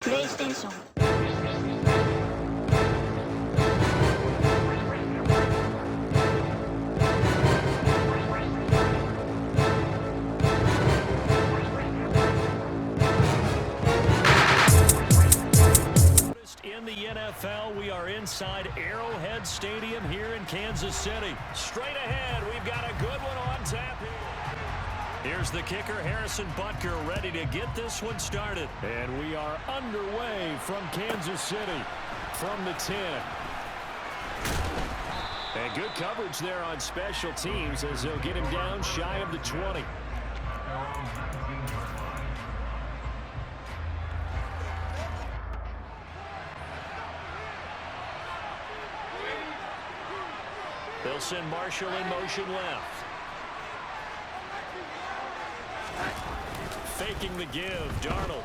プレイステーション In the NFL, we are inside Arrowhead Stadium here in Kansas City. Straight ahead, we've got a good one on tap here. Here's the kicker, Harrison Butker, ready to get this one started. And we are underway from Kansas City from the 10. And good coverage there on special teams as they'll get him down shy of the 20. They'll send Marshall in motion left. Faking the give, Darnold.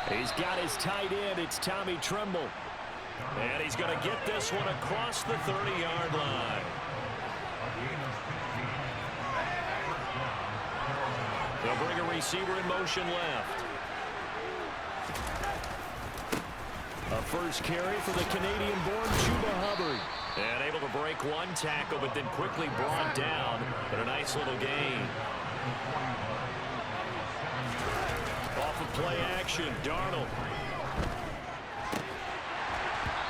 He's got his tight end, it's Tommy Tremble. And he's going to get this one across the 30-yard line. They'll bring a receiver in motion left. A first carry for the Canadian-born Chuba Hubbard. And able to break one tackle, but then quickly brought down. But a nice little gain. Off of play action, Darnold.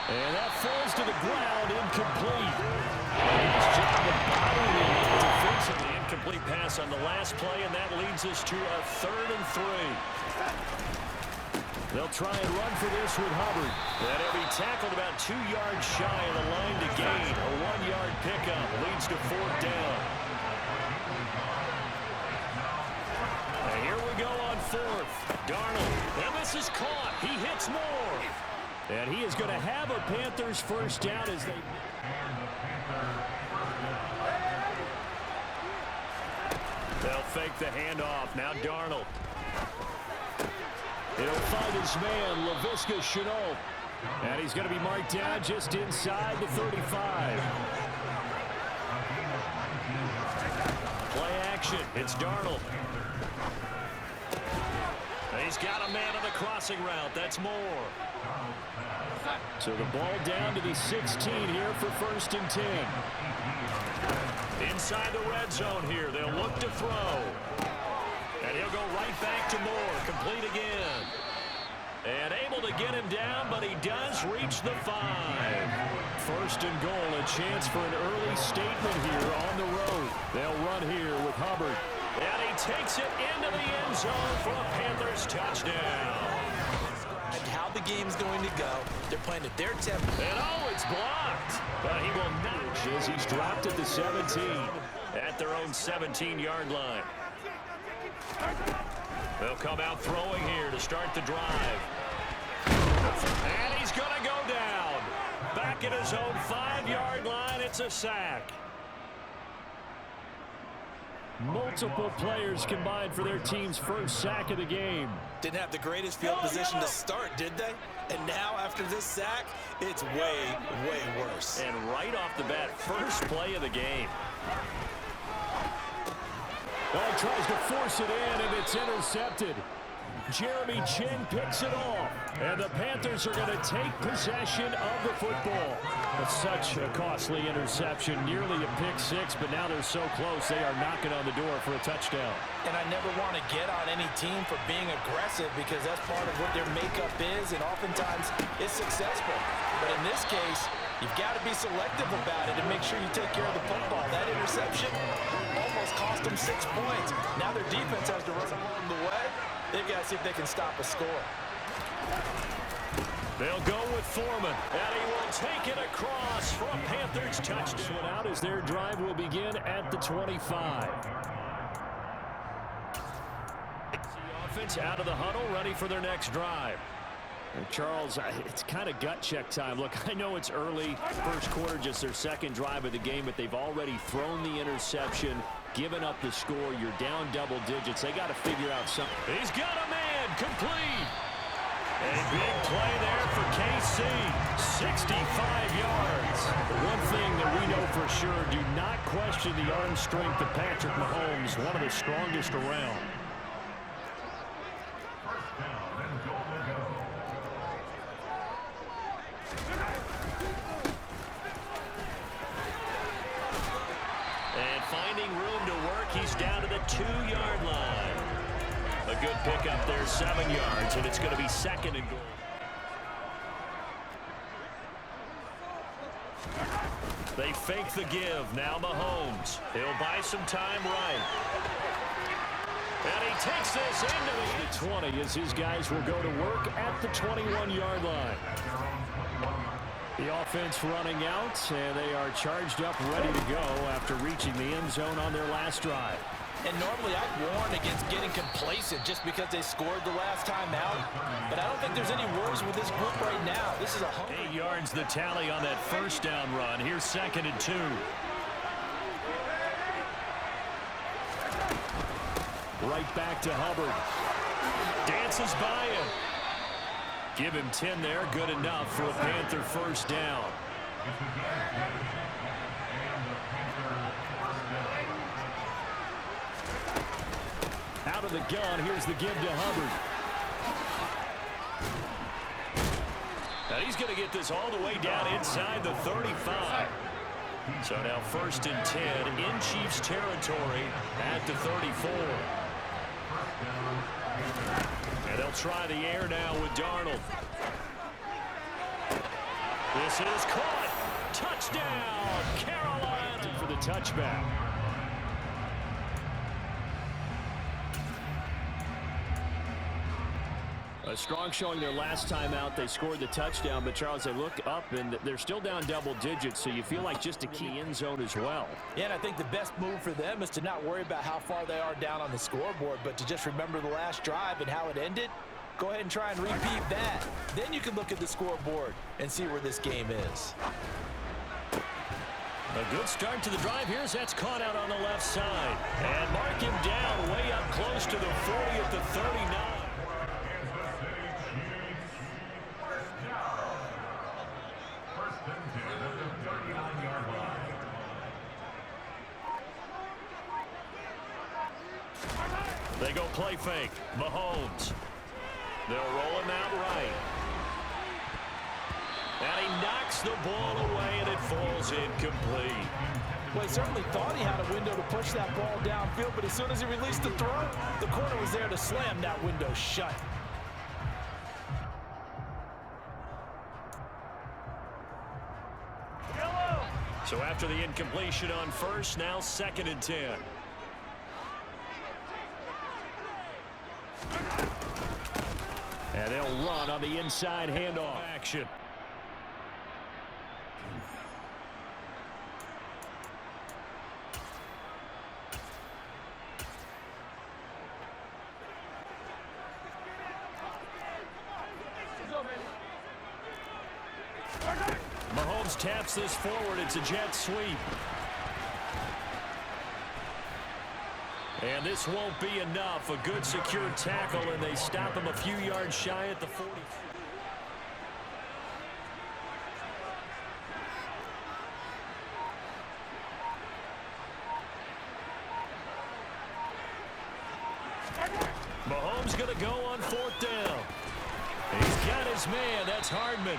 And that falls to the ground, incomplete. Nice job of bottling it defensively. Incomplete pass on the last play, and that leads us to a 3rd and 3. They'll try and run for this with Hubbard. And he'll be tackled about 2 yards shy of the line to gain. A 1-yard pickup leads to 4th down. And here we go on 4th. Darnold. And this is caught. He hits Moore. And he is going to have a Panthers first down as they... They'll fake the handoff. Now Darnold. He'll find his man, Laviska Shenault. And he's going to be marked down just inside the 35. Play action. It's Darnold. He's got a man on the crossing route. That's Moore. So the ball down to the 16 here for 1st and 10. Inside the red zone here. They'll look to throw. And he'll go right back to Moore. Complete again. And able to get him down, but he does reach the 5. 1st and goal. A chance for an early statement here on the road. They'll run here with Hubbard. And he takes it into the end zone for a Panthers touchdown. And how the game's going to go. They're playing at their tempo. And oh, it's blocked. But he will not, as he's dropped at the 17 at their own 17-yard line. They'll come out throwing here to start the drive. And he's going to go down. Back at his own 5-yard line, it's a sack. Multiple players combined for their team's first sack of the game. Didn't have the greatest field position to start, did they? And now, after this sack, it's way, way worse. And right off the bat, first play of the game. Oh, tries to force it in, and it's intercepted. Jeremy Chinn picks it off. And the Panthers are going to take possession of the football. It's such a costly interception, nearly a pick-6, but now they're so close they are knocking on the door for a touchdown. And I never want to get on any team for being aggressive because that's part of what their makeup is, and oftentimes it's successful. But in this case, you've got to be selective about it and make sure you take care of the football. That interception almost cost them 6 points. Now their defense has to run along the way. They've got to see if they can stop a score. They'll go with Foreman, and he will take it across for a Panthers touchdown. This one out as their drive will begin at the 25. The offense out of the huddle, ready for their next drive. And Charles, it's kind of gut check time. Look, I know it's early, first quarter, just their second drive of the game, but they've already thrown the interception, given up the score. You're down double digits. They got to figure out something. He's got a man, complete. A big play there for KC, 65 yards. One thing that we know for sure, do not question the arm strength of Patrick Mahomes, one of the strongest around. And finding room to work, he's down to the 2-yard line. A good pickup there, 7 yards, and it's going to be second and goal. They fake the give. Now Mahomes. He'll buy some time right. And he takes this into the 20 as his guys will go to work at the 21-yard line. The offense running out, and they are charged up, ready to go after reaching the end zone on their last drive. And normally I'd warn against getting complacent just because they scored the last time out. But I don't think there's any worries with this group right now. This is a 8 yards the tally on that first down run. Here's 2nd and 2. Right back to Hubbard. Dances by him. Give him 10 there. Good enough for a Panther first down. Out of the gun, here's the give to Hubbard. Now he's going to get this all the way down inside the 35. So now 1st and 10 in Chiefs territory at the 34. And they'll try the air now with Darnold. This is caught. Touchdown, Carolina for the touchback. A strong showing their last time out. They scored the touchdown, but Charles, they look up and they're still down double digits, so you feel like just a key end zone as well. Yeah, and I think the best move for them is to not worry about how far they are down on the scoreboard, but to just remember the last drive and how it ended. Go ahead and try and repeat that. Then you can look at the scoreboard and see where this game is. A good start to the drive. Here's that's caught out on the left side. And mark him down way up close to the 40 at the 39. They go play fake. Mahomes. They'll roll him out right. And he knocks the ball away, and it falls incomplete. Well, he certainly thought he had a window to push that ball downfield, but as soon as he released the throw, the corner was there to slam that window shut. So after the incompletion on first, now 2nd and 10. And they'll run on the inside handoff action. Mahomes taps this forward. It's a jet sweep. And this won't be enough. A good secure tackle, and they stop him a few yards shy at the 40. Mahomes going to go on 4th down. He's got his man. That's Hardman.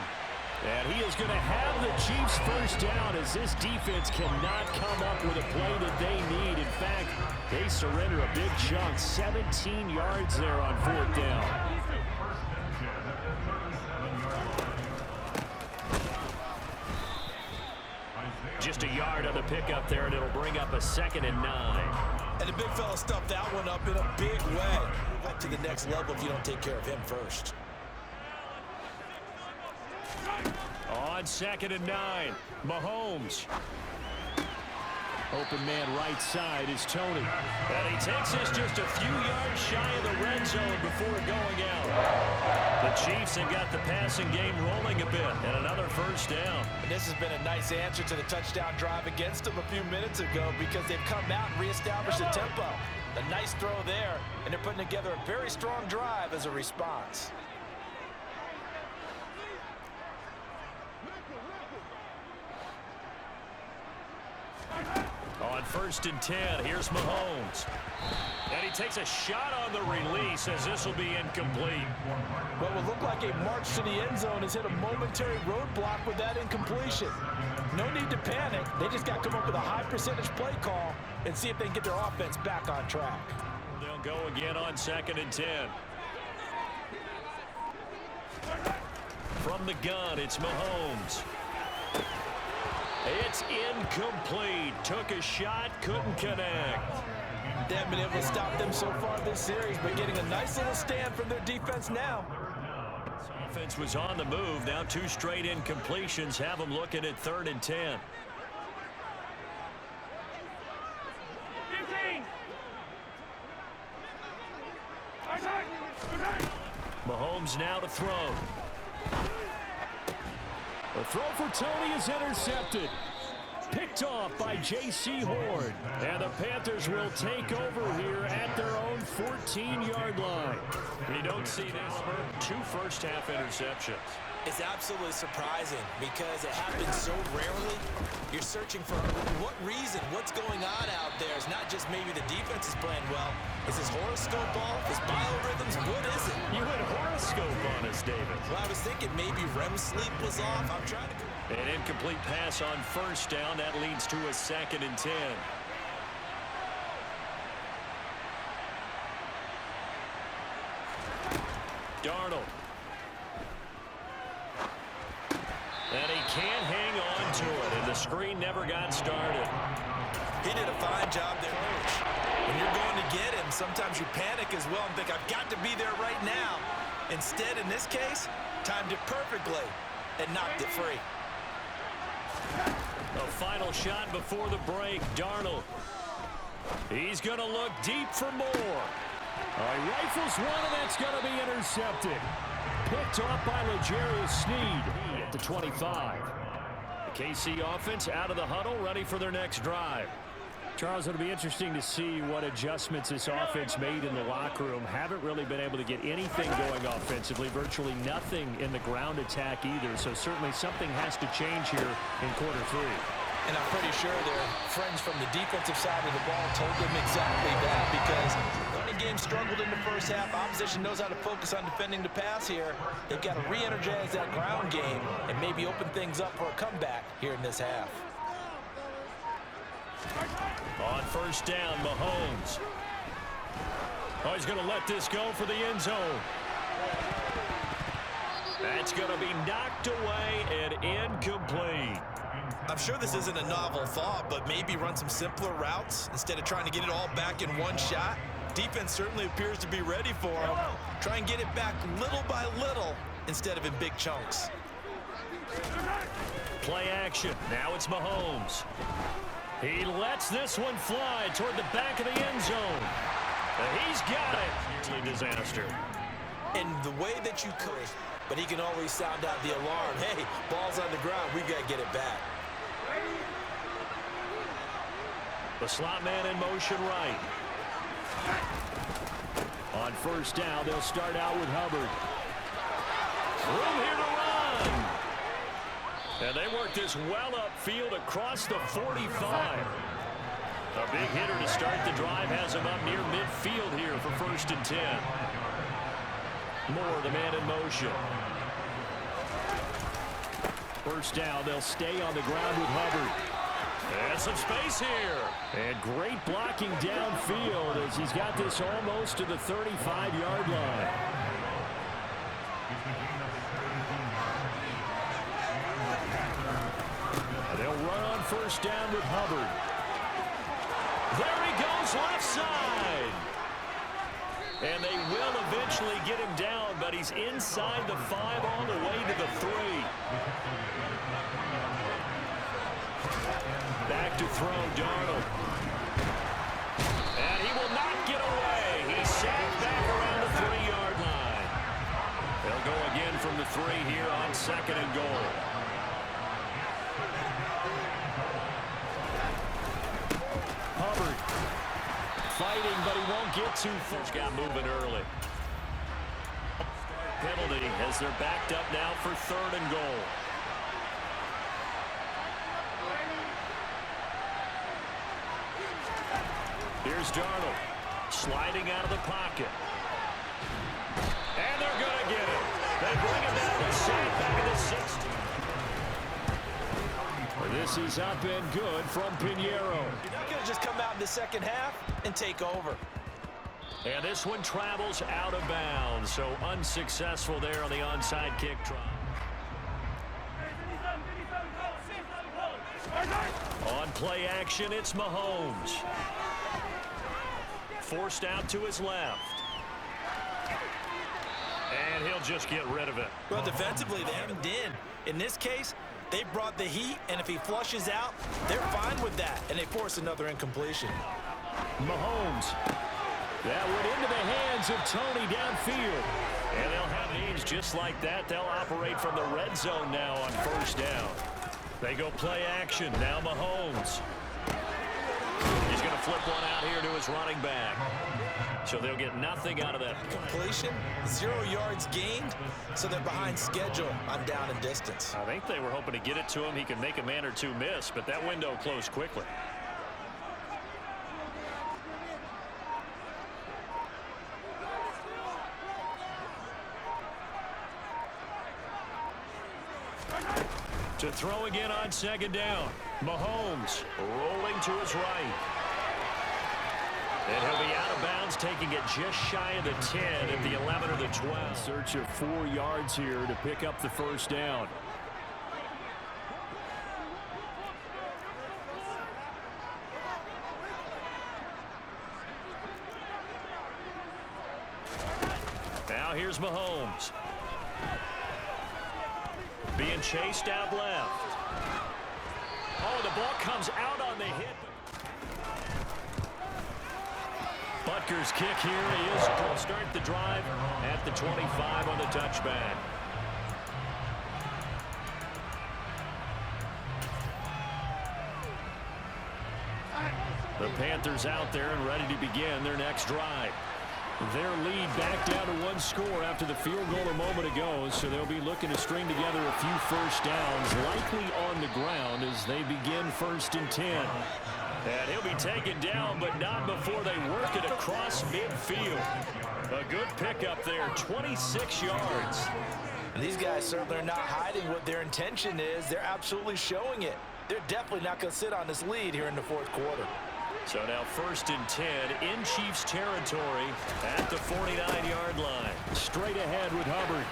And he is going to have the Chiefs first down as this defense cannot come up with a play that they need. In fact, they surrender a big chunk. 17 yards there on 4th down. Just a yard on the pickup there, and it'll bring up a 2nd and 9. And the big fella stuffed that one up in a big way. Up to the next level if you don't take care of him first. On 2nd and 9, Mahomes. Open man right side is Tony. And he takes this just a few yards shy of the red zone before going out. The Chiefs have got the passing game rolling a bit, and another first down. And this has been a nice answer to the touchdown drive against them a few minutes ago because they've come out and reestablished the tempo. A nice throw there, and they're putting together a very strong drive as a response. On 1st and 10. Here's Mahomes. And he takes a shot on the release as this will be incomplete. What will look like a march to the end zone has hit a momentary roadblock with that incompletion. No need to panic. They just got to come up with a high percentage play call and see if they can get their offense back on track. They'll go again on 2nd and 10. From the gun, it's Mahomes. It's incomplete. Took a shot, couldn't connect. They haven't been able to stop them so far this series, but getting a nice little stand from their defense now. This offense was on the move. Now 2 straight incompletions have them looking at 3rd and 10. 15. Mahomes now to throw. The throw for Tony is intercepted. Picked off by J.C. Horn. And the Panthers will take over here at their own 14-yard line. You don't see this for 2 first-half interceptions. It's absolutely surprising because it happens so rarely. You're searching for what reason, what's going on out there. It's not just maybe the defense is playing well. Is his horoscope off? His biorhythms? What is it? You went horoscope on us, David. Well, I was thinking maybe REM sleep was off. I'm trying to... An incomplete pass on 1st down. That leads to a 2nd and 10. Darnold. And he can't hang on to it, and the screen never got started. He did a fine job there, coach. When you're going to get him, sometimes you panic as well and think, I've got to be there right now. Instead, in this case, timed it perfectly and knocked it free. A final shot before the break. Darnold. He's going to look deep for more. He rifles one, and that's going to be intercepted. Picked off by L'Jarius Sneed at the 25. The KC offense out of the huddle, ready for their next drive. Charles, it'll be interesting to see what adjustments this offense made in the locker room. Haven't really been able to get anything going offensively, virtually nothing in the ground attack either. So certainly something has to change here in quarter 3. And I'm pretty sure their friends from the defensive side of the ball told them exactly that, because the running game struggled in the first half. Opposition knows how to focus on defending the pass here. They've got to re-energize that ground game and maybe open things up for a comeback here in this half. On 1st down, Mahomes. Oh, he's going to let this go for the end zone. That's going to be knocked away and incomplete. I'm sure this isn't a novel thought, but maybe run some simpler routes instead of trying to get it all back in one shot. Defense certainly appears to be ready for him. Try and get it back little by little instead of in big chunks. Play action. Now it's Mahomes. He lets this one fly toward the back of the end zone. And he's got it. Usually disaster. And the way that you coach, but he can always sound out the alarm. Hey, ball's on the ground. We got to get it back. The slot man in motion right. On 1st down, they'll start out with Hubbard. Room here to run. And they work this well upfield across the 45. A big hitter to start the drive has him up near midfield here for 1st and 10. Moore, the man in motion. 1st down, they'll stay on the ground with Hubbard. And some space here. And great blocking downfield as he's got this almost to the 35-yard line. They'll run on 1st down with Hubbard. There he goes left side. And they will eventually get him down, but he's inside the 5 all the way to the 3. Back to throw, Darnold. And he will not get away. He's sacked back around the 3-yard line. They'll go again from the 3 here on 2nd and goal. Hubbard fighting, but he won't get too far. He's got moving early. Penalty as they're backed up now for 3rd and goal. Here's Darnold sliding out of the pocket. And they're going to get it. They bring him down and sack back in the 60. This is up and good from Pinheiro. You're not going to just come out in the second half and take over. And this one travels out of bounds, so unsuccessful there on the onside kick try. On play action, it's Mahomes. Forced out to his left. And he'll just get rid of it. Well, defensively, they haven't did. In this case, they brought the heat, and if he flushes out, they're fine with that, and they force another incompletion. Mahomes. That went into the hands of Tony downfield. And they'll have games just like that. They'll operate from the red zone now on first down. They go play action. Now Mahomes. He's going to flip one out here to his running back. So they'll get nothing out of that. Completion, 0 yards gained, so they're behind schedule on down and distance. I think they were hoping to get it to him. He could make a man or two miss, but that window closed quickly. To throw again on second down. Mahomes rolling to his right. And he'll be out of bounds, taking it just shy of the 10 at the 11 or the 12. Search of 4 yards here to pick up the first down. Now here's Mahomes. Being chased out left. Oh, the ball comes out on the hit. Butker's kick here is to start the drive at the 25 on the touchback. The Panthers out there and ready to begin their next drive. Their lead back down to 1 score after the field goal a moment ago, so they'll be looking to string together a few first downs, likely on the ground as they begin 1st and 10. And he'll be taken down, but not before they work it across midfield. A good pickup there, 26 yards. And these guys certainly are not hiding what their intention is. They're absolutely showing it. They're definitely not going to sit on this lead here in the 4th quarter. So now 1st and 10 in Chiefs territory at the 49-yard line. Straight ahead with Hubbard.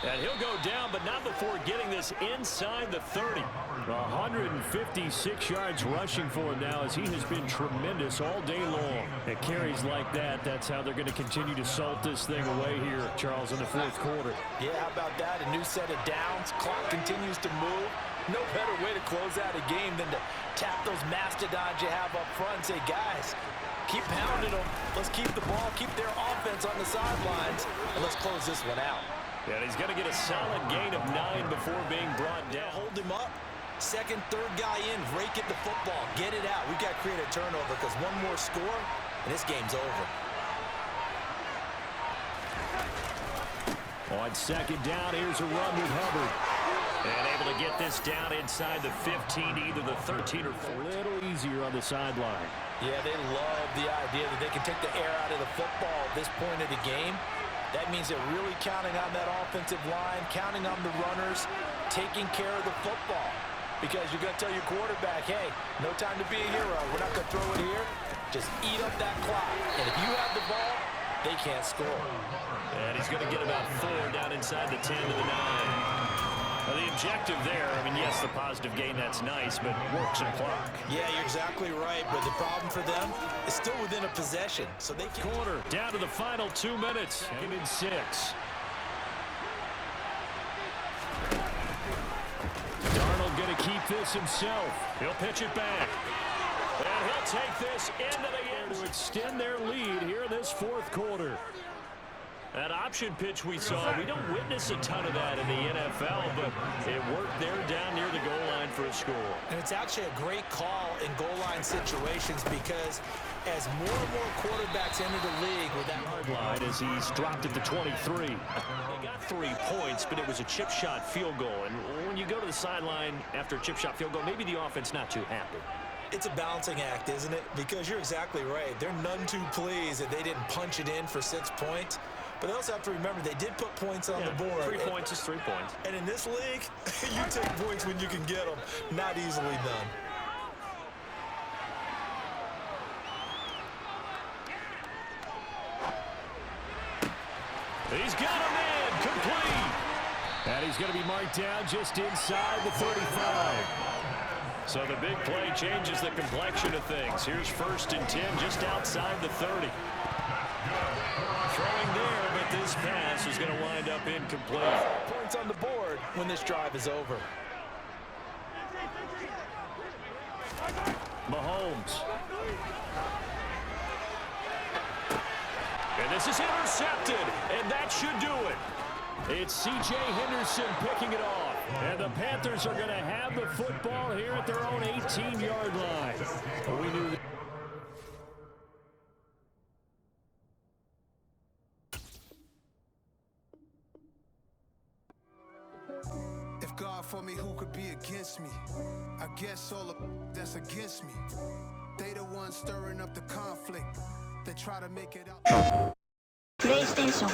And he'll go down, but not before getting this inside the 30. 156 yards rushing for him now as he has been tremendous all day long. At carries like that, that's how they're going to continue to salt this thing away here, Charles, in the 4th quarter. Yeah, how about that? A new set of downs. Clock continues to move. No better way to close out a game than to tap those mastodons you have up front and say, guys, keep pounding them. Let's keep the ball, keep their offense on the sidelines, and let's close this one out. And he's going to get a solid gain of 9 before being brought down. Hold him up. 2nd, 3rd guy in. Rake at the football. Get it out. We've got to create a turnover because one more score, and this game's over. On 2nd down, here's a run with Hubbard. And able to get this down inside the 15, either the 13 or 14. A little easier on the sideline. Yeah, they love the idea that they can take the air out of the football at this point of the game. That means they're really counting on that offensive line, counting on the runners, taking care of the football. Because you're going to tell your quarterback, hey, no time to be a hero. We're not going to throw it here. Just eat up that clock. And if you have the ball, they can't score. And he's going to get about 4 down inside the 10 to the 9. Well, the objective there, I mean, yes, the positive gain, that's nice, but work some clock. Yeah, you're exactly right, but the problem for them is still within a possession. So they can... Quarter, down to the final 2 minutes. 2nd and 6. Darnold going to keep this himself. He'll pitch it back. And he'll take this into the end to extend their lead here in this 4th quarter. That option pitch we saw, we don't witness a ton of that in the NFL, but it worked there down near the goal line for a score. And it's actually a great call in goal line situations because as more and more quarterbacks enter the league with that hard line as he's dropped it to 23. He got 3 points, but it was a chip shot field goal. And when you go to the sideline after a chip shot field goal, maybe the offense not too happy. It's a balancing act, isn't it? Because you're exactly right. They're none too pleased that they didn't punch it in for 6 points. But they also have to remember they did put points on the board. 3 points is 3 points. And in this league, you take points when you can get them. Not easily done. He's got him in, complete. And he's going to be marked down just inside the 35. So the big play changes the complexion of things. Here's 1st and 10 just outside the 30. Throwing there, but this pass is going to wind up incomplete. Points on the board when this drive is over. Mahomes. And this is intercepted, and that should do it. It's C.J. Henderson picking it off. And the Panthers are going to have the football here at their own 18-yard line. We knew that. If God for me, who could be against me? I guess all of that's against me. They the ones stirring up the conflict. They try to make it out. PlayStation